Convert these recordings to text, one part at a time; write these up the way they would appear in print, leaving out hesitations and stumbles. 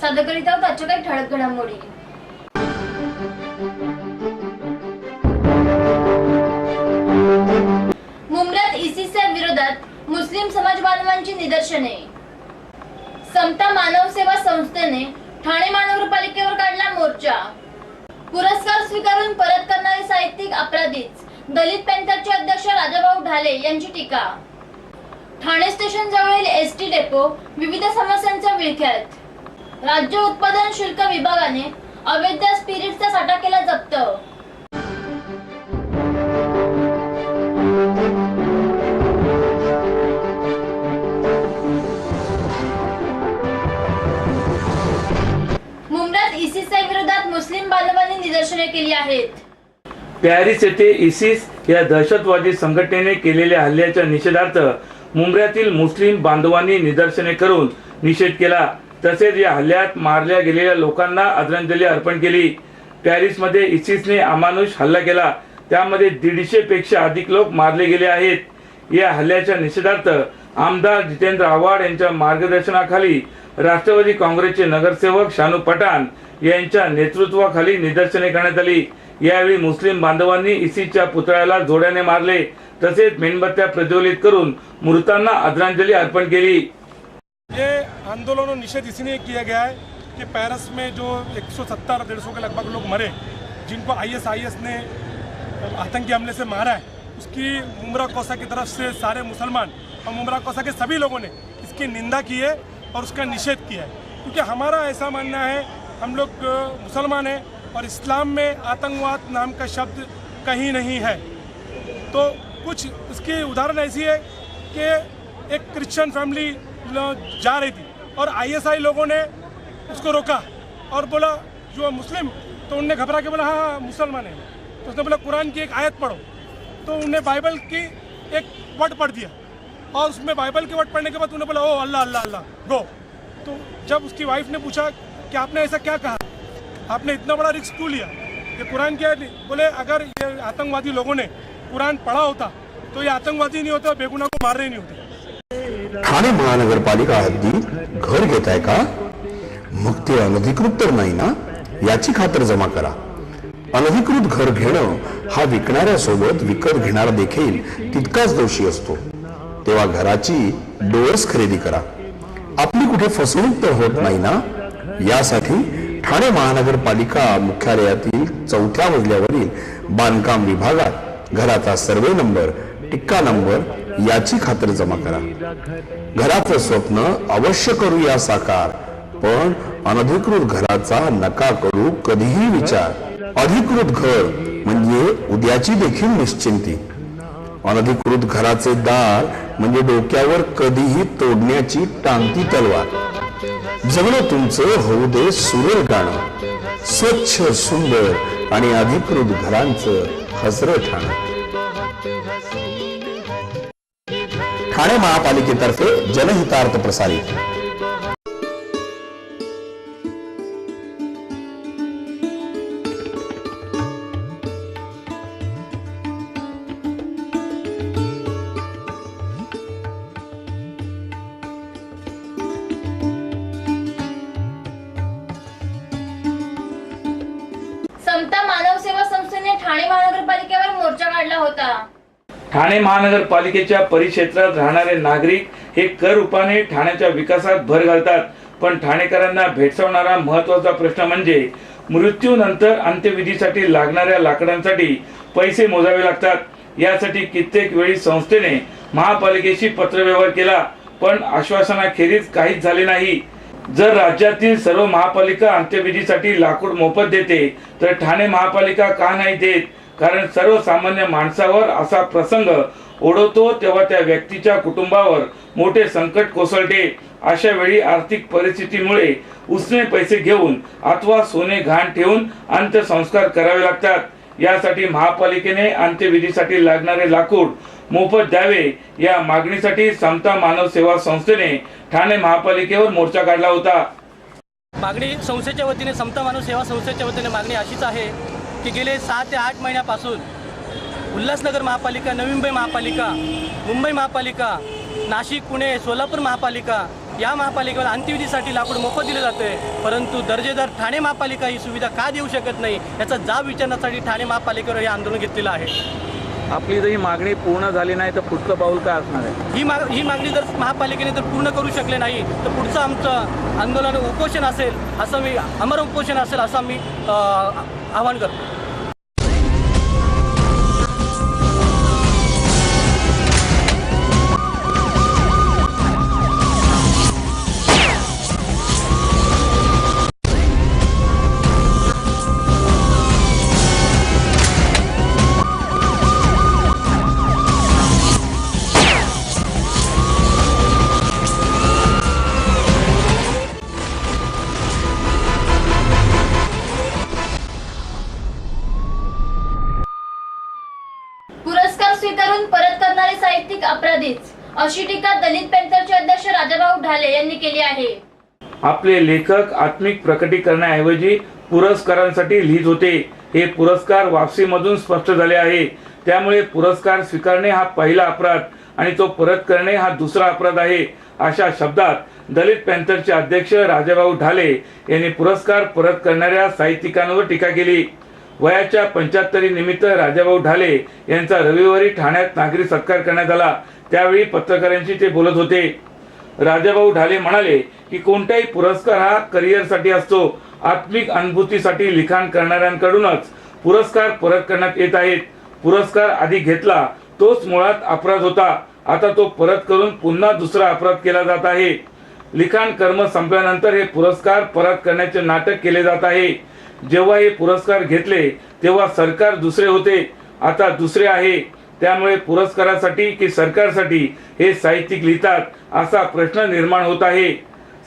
सादर करीत आहोत आजच्या काही ठळक घडामोडी। मुंब्र्यात इसिसच्या विरोधात मुस्लिम समाज बांधवांची निदर्शने। समता मानव सेवा संस्थेने ठाणे महानगरपालिकेवर काढला मोर्चा। पुरस्कार स्वीकारून परत करणारे साहित्यिक अपराधीच, दलित पॅंथरचे अध्यक्ष राजाभाऊ ढाले यांची टीका। ठाणे स्टेशन जवळील एसटी डेपो विविध समस्यांचा विळख्यात। राज्य उत्पादन शुल्क विभागाने अवैध स्पिरिटचा साठा केला जप्त। मुंब्र्यात इसिसच्या विरोधात मुस्लिम बांधवांनी निदर्शने केली आहेत। पॅरिस येथे इसिस या दहशतवादी संघटनेने केलेल्या हल्ल्याच्या निषेधार्थ मुंब्र्यातील मुस्लिम बांधवांनी निदर्शने करून निषेध केला। तसेच या हल्ल्यात मारल्या गेलेल्या लोकांना आदरांजली अर्पण केली। पॅरिसमध्ये इसिसने अमानुष हल्ला केला, त्यामध्ये 150 पेक्षा अधिक लोक मारले गेले आहेत। या हल्ल्याच्या निषेधार्थ आमदार जितेंद्र आव्हाड यांच्या मार्गदर्शनाखाली राष्ट्रवादी काँग्रेसचे नगरसेवक शानू पठाण यांच्या नेतृत्वाखाली निदर्शने करण्यात आली। यावेळी मुस्लिम बांधवांनी इसिसच्या पुतळ्याला जोड्याने मारले, तसेच मेणबत्त्या प्रज्वलित करून मृतांना आदरांजली अर्पण केली। ये आंदोलन और निषेध इसलिए किया गया है कि पेरिस में जो 170-150 के लगभग लोग मरे, जिनको आईएस ने आतंकी हमले से मारा है, उसकी मुंब्रा कोसा की तरफ से सारे मुसलमान और मुंब्रा कोसा के सभी लोगों ने इसकी निंदा की है और उसका निषेध किया है। क्योंकि हमारा ऐसा मानना है, हम लोग मुसलमान हैं और इस्लाम में आतंकवाद नाम का शब्द कहीं नहीं है। तो कुछ इसकी उदाहरण ऐसी है कि एक क्रिश्चियन फैमिली जा रही थी और आईएसआई लोगों ने उसको रोका और बोला जो मुस्लिम, तो उनने घबरा के बोला हाँ मुसलमान है। तो उसने बोला कुरान की एक आयत पढ़ो, तो उन्हें बाइबल की एक वर्ड पढ़ दिया और उसमें बाइबल के वर्ड पढ़ने के बाद उन्हें बोला ओ अल्लाह अल्लाह अल्लाह गो। तो जब उसकी वाइफ ने पूछा कि आपने ऐसा क्या कहा, आपने इतना बड़ा रिस्क क्यों लिया, ये कुरान की आयत नहीं। बोले अगर ये आतंकवादी लोगों ने कुरान पढ़ा होता तो ये आतंकवादी नहीं होता, बेगुनाह को मार रहे नहीं होते। ठाणे महानगरपालिका हद्दीत घर घेताय का? मग ते अनधिकृत तर नाही ना, याची खातर जमा करा। अनधिकृत घर घेणं हा विकणाऱ्यासोबत विकत घेणारा देखील तितकाच दोषी असतो। तेव्हा घराची डोळस खरेदी करा, आपली कुठे फसवणूक तर होत नाही ना। यासाठी ठाणे महानगरपालिका मुख्यालयातील 4थ्या मजल्यावरील बांधकाम विभागात घराचा सर्वे नंबर, टिक्का नंबर याची खातर जमा करा। घराचं स्वप्न अवश्य करूया साकार, पण अनधिकृत घराचा नका करू कधीही विचार। अधिकृत घर म्हणजे उद्याची देखील निश्चिंती। अनधिकृत घराचे दार म्हणजे डोक्यावर कधीही तोडण्याची टांगती तलवार। जगणं तुमचं होऊ दे सुरेल गाणं, स्वच्छ सुंदर आणि अधिकृत घरांचं हसरं ठाणं। ठाणे महापालिकेतर्फे जनहितार्थ प्रसारित। समता मानव सेवा संस्थेने ठाणे महानगरपालिकेवर मोर्चा काढला होता। ठाणे महानगरपालिकेच्या परिक्षेत्रात राहणारे नागरिक हे कर रूपाने ठाण्याच्या विकासात भर घालतात, पण ठाणेकरांना भेडसावणारा महत्त्वाचा प्रश्न म्हणजे मृत्यूनंतर अंत्यविधीसाठी लागणाऱ्या लाकडांसाठी पैसे मोजावे लागतात। यासाठी कित्येक वेळी संस्थेने महापालिकेशी पत्रव्यवहार केला, पण आश्वासनाखेरीज काहीच झाले नाही। जर राज्यातील सर्व महापालिका अंत्यविधीसाठी लाकूड मोफत देते, तर ठाणे महापालिका का नाही देत? कारण सर्वसामान्य माणसावर असा प्रसंग ओढवतो तेव्हा त्या व्यक्तीच्या कुटुंबावर मोठे संकट कोसळते। अशा वेळी आर्थिक परिस्थितीमुळे उसने पैसे घेऊन अथवा सोने गहाण ठेवून अंत्यसंस्कार करावे लागतात। यासाठी महापालिकेने अंत्यविधीसाठी लागणारे लाकूड मोफत द्यावे या मागणीसाठी समता मानव सेवा संस्थेने ठाणे महापालिकेवर मोर्चा काढला होता। मागणी संस्थेच्या वतीने, समता मानव सेवा संस्थेच्या वतीने मागणी अशीच आहे की गेले 7 ते 8 महिन्यापासून उल्हासनगर महापालिका, नवी मुंबई महापालिका, मुंबई महापालिका, नाशिक, पुणे, सोलापूर महापालिका या महापालिकेला अंत्यविधीसाठी लाकूड मोफत दिलं जातं आहे, परंतु दर्जेदार ठाणे महापालिका ही सुविधा का देऊ शकत नाही याचा जाब विचारण्यासाठी ठाणे महापालिकेवर हे आंदोलन घेतलेलं आहे. आपली जर ही मागणी पूर्ण झाली नाही तर पुढचं पाऊल काय असणार आहे? ही मागणी जर महापालिकेने जर पूर्ण करू शकले नाही तर पुढचं आमचं आंदोलन उपोषण असेल, असं अमर उपोषण असेल असं मी आवाहन करतो. पुरस्कार स्वीकारून परत करणारे साहित्यिक अपराधीच, अशी टीका दलित पॅंथरचे अध्यक्ष राजाभाऊ ढाले यांनी केली आहे. आपले लेखक आत्मिक प्रकटीकरणाऐवजी पुरस्कारांसाठी लिहित होते. हे पुरस्कार वापसीमधून स्पष्ट झाले आहे. त्यामुळे पुरस्कार स्वीकारणे हा पहिला अपराध आणि तो परत करणे हा दुसरा अपराध आहे. अशा शब्दात दलित पॅंथरचे अध्यक्ष राजाभाऊ ढाले यांनी पुरस्कार परत करणाऱ्या साहित्यिकांवर टीका केली. वयाच्या 75 निमित्त राजाभाऊ ढाले यांचा रविवारी ठाण्यात नागरी सत्कार करण्यात आला. त्यावेळी पत्रकारांशी ते बोलत होते. राजाभाऊ ढाले म्हणाले की कोणताही पुरस्कार हा करिअरसाठी असतो. आत्मिक अनुभूतीसाठी लिखाण करणाऱ्यांकडूनच पुरस्कार परत करण्यात येत आहेत. पुरस्कार आधी घेतला तोच मुळात अपराध होता. आता तो परत करून पुन्हा दुसरा अपराध केला जात आहे. लिखाण कर्म संपल्यानंतर हे पुरस्कार परत करण्याचे नाटक केले जात आहे. जेव्हा हे पुरस्कार घेतले तेव्हा सरकार दुसरे होते, आता दुसरे आहे. त्यामुळे पुरस्कारासाठी की सरकारसाठी हे साहित्यिक लिहितात असा प्रश्न निर्माण होत आहे.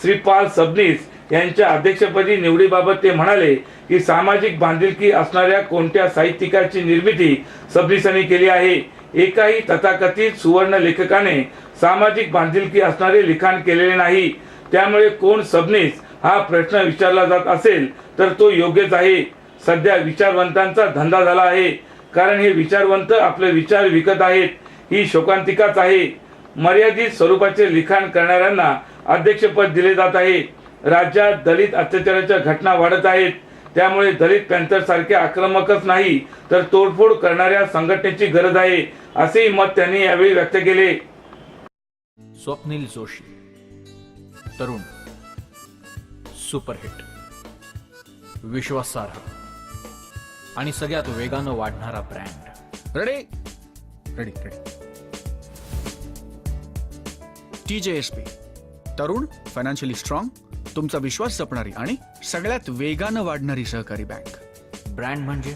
श्रीपाल सबनीस यांच्या अध्यक्षपदी निवडीबाबत ते म्हणाले की सामाजिक बांधिलकी असणाऱ्या कोणत्या साहित्यिकाची निर्मिती सबनीसांनी केली आहे. एकाही तथाकथित सुवर्ण लेखकाने सामाजिक बांधिलकी असणारे लिखाण केलेले नाही. त्यामुळे कोण सबनीस हा प्रश्न विचारला जात असेल तर तो योग्यच आहे. सध्या विचारवंतांचा धंदा झाला आहे, कारण हे विचारवंत आपले विचार विकत आहेत. ही शोकांतिकाच आहे. मर्यादित स्वरूपाचे लिखाण करणाऱ्यांना अध्यक्षपद दिले जात आहे. राज्यात दलित अत्याचाराच्या घटना वाढत आहेत. त्यामुळे दलित पॅंथर सारखे आक्रमकच नाही तर तोडफोड करणाऱ्या संघटनेची गरज आहे, असेही मत त्यांनी यावेळी व्यक्त केले. स्वप्नील जोशी, तरुण, सुपरहिट, विश्वासार्ह आणि सगळ्यात वेगानं वाढणारा brand. Ready ready ready TJSP, तरुण, फायनान्शियली स्ट्रॉंग, तुमचा विश्वास जपणारी आणि सगळ्यात वेगानं वाढणारी सहकारी बँक. ब्रँड म्हणजे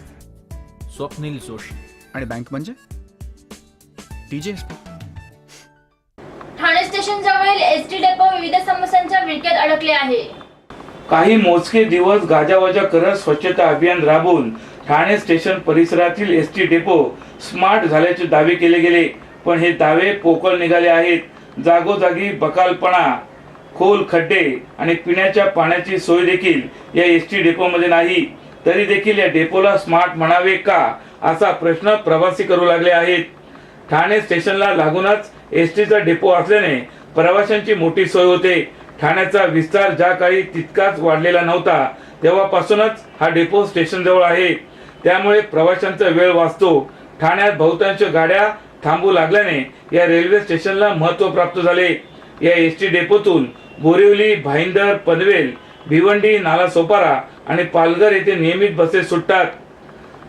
स्वप्नील जोशी आणि बँक म्हणजे TJSP. ठाणे स्टेशन जवळील एसटी डेपो विविध समस्यांच्या विळख्यात अडकले आहे. काही मोजके दिवस गाजावाजा करत स्वच्छता अभियान राबवून ठाणे स्टेशन परिसरातील एसटी डेपो स्मार्ट झाल्याचे दावे केले गेले, पण हे दावे पोकळ निघाले आहेत. जागोजागी बकालपणा, खोल खड्डे आणि पिण्याच्या पाण्याची सोय देखील या एसटी डेपोमध्ये नाही. तरी देखील या डेपोला स्मार्ट म्हणावे का असा प्रश्न प्रवासी करू लागले आहेत. ठाणे स्टेशनला लागूनच एसटीचा डेपो असल्याने प्रवाशांची मोठी सोय होते. ठाण्याचा विस्तार ज्या काळी तितकाच वाढलेला नव्हता तेव्हापासूनच हा डेपो स्टेशन जवळ आहे. त्यामुळे प्रवाशांचा वेळ वाचतो. ठाण्यात बहुतांश गाड्या थांबू लागल्याने या रेल्वे स्टेशनला महत्त्व प्राप्त झाले. या एसटी डेपोतून बोरिवली, भाईंदर, पनवेल, भिवंडी, नालासोपारा आणि पालघर येथे नियमित बसेस सुटतात.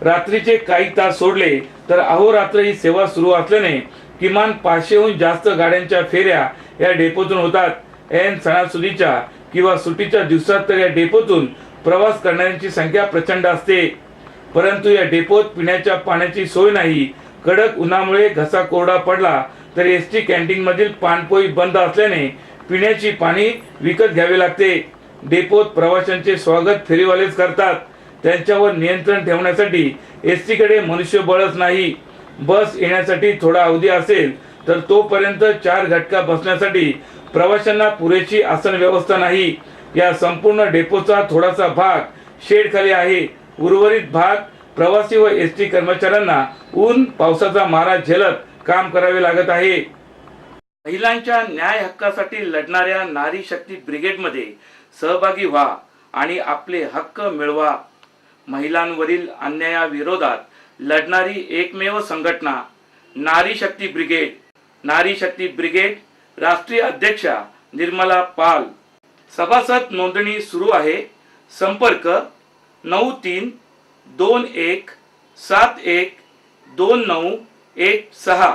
रात्रीचे काही तास सोडले तर अहोरात्र ही सेवा सुरू असल्याने किमान 500हून जास्त गाड्यांच्या फेऱ्या या डेपोतून होतात. ऐन सणासुदीच्या किंवा सुट्टीच्या दिवसात तर या डेपोतून प्रवास करणाऱ्यांची संख्या प्रचंड असते. परंतु या डेपोत पिण्याच्या पाण्याची सोय नाही. कडक उन्हामुळे घसा कोरडा पडला तर एसटी कॅन्टीन मधील पाणपोई बंद असल्याने पिण्याची पाणी विकत घ्यावे लागते. डेपोत प्रवाशांचे स्वागत फेरीवालेच करतात. त्यांच्यावर नियंत्रण ठेवण्यासाठी एसटी कडे मनुष्यबळच नाही. बस येण्यासाठी थोडा अवधी असेल तर तोपर्यंत 4 घटका बसण्यासाठी प्रवाशांना पुरेशी आसन व्यवस्था नाही. या संपूर्ण डेपोचा थोडासा भाग शेड खाली आहे. उर्वरित भाग प्रवासी व एसटी कर्मचाऱ्यांना ऊन पावसाचा मारा झेलत काम करावे लागत आहे. महिलांच्या न्याय हक्कासाठी लढणाऱ्या नारी शक्ती ब्रिगेडमध्ये सहभागी व्हा आणि आपले हक्क मिळवा. महिलांवरील अन्यायाविरोधात लढणारी एकमेव संघटना नारी शक्ती ब्रिगेड. नारी शक्ती ब्रिगेड राष्ट्रीय अध्यक्षा निर्मला पाल. सभासद नोंदणी सुरू आहे. संपर्क 9321712916.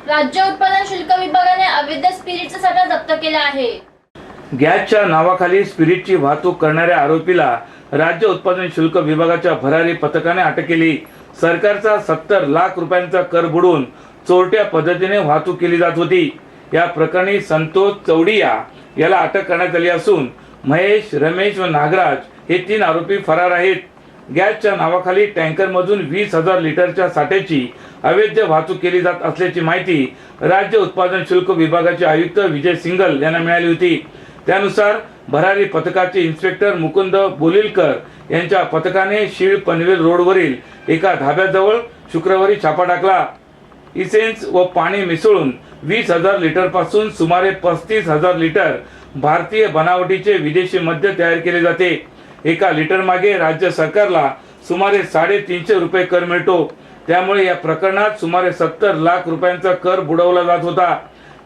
राज्य उत्पादन शुल्क विभागाने अवैध स्पिरिटचा साठा जप्त केला आहे. गॅसच्या नावाखाली स्पिरिटची वाहतूक करणाऱ्या आरोपीला राज्य उत्पादन शुल्क विभागाच्या भरारी पथकाने अटक केली. सरकारचा 70 लाख रुपयांचा कर बुडवून चोरट्या पद्धतीने वाहतूक केली जात होती. या प्रकरणी संतोष चौडिया याला अटक करण्यात आली असून महेश, रमेश व नागराज हे 3 आरोपी फरार आहेत. गॅसच्या नावाखाली टँकरमधून 20,000 लिटरच्या साठ्याची अवैध वाहतूक केली जात असल्याची माहिती राज्य उत्पादन शुल्क विभागाचे आयुक्त विजय सिंगल यांना मिळाली होती. त्यानुसार भरारी पथकाचे इन्स्पेक्टर मुकुंद बोलिलकर यांच्या पथकाने शीळ पनवेल रोडवरील एका धाब्याजवळ शुक्रवारी छापा टाकला. इसेन्स व पाणी मिसळून 20,000 लिटर पासून सुमारे 35,000 लिटर भारतीय बनावटीचे विदेशी मद्य तयार केले जाते. एका लिटर मागे राज्य सरकारला सुमारे 350 रुपये कर मिळतो. त्यामुळे या प्रकरणात सुमारे 70 लाख रुपयांचा कर बुडवला जात होता.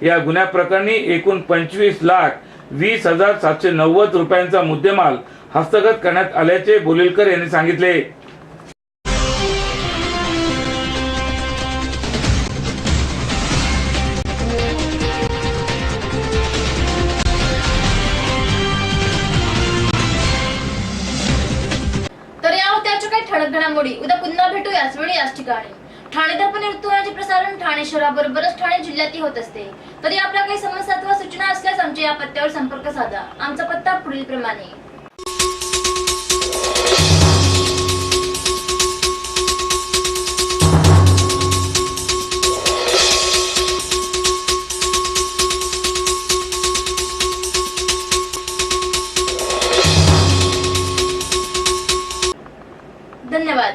या गुन्ह्या प्रकरणी एकूण 25,20,790 रुपयांचा मुद्देमाल हस्तगत करण्यात आल्याचे बोलिलकर यांनी सांगितले. तर या होत्या आजच्या काही ठळक घडामोडी. उद्या पुन्हा भेटू याच वेळी याच ठिकाणी. ठाणे दर्पण ऋतुमानाचे प्रसारण ठाणे शहराबरोबरच ठाणे जिल्ह्यातही होत असते. तरी आपल्या काही समस्या अथवा सूचना असल्यास आमच्या या पत्त्यावर संपर्क साधा. आमचा पत्ता पुढील प्रमाणे. धन्यवाद.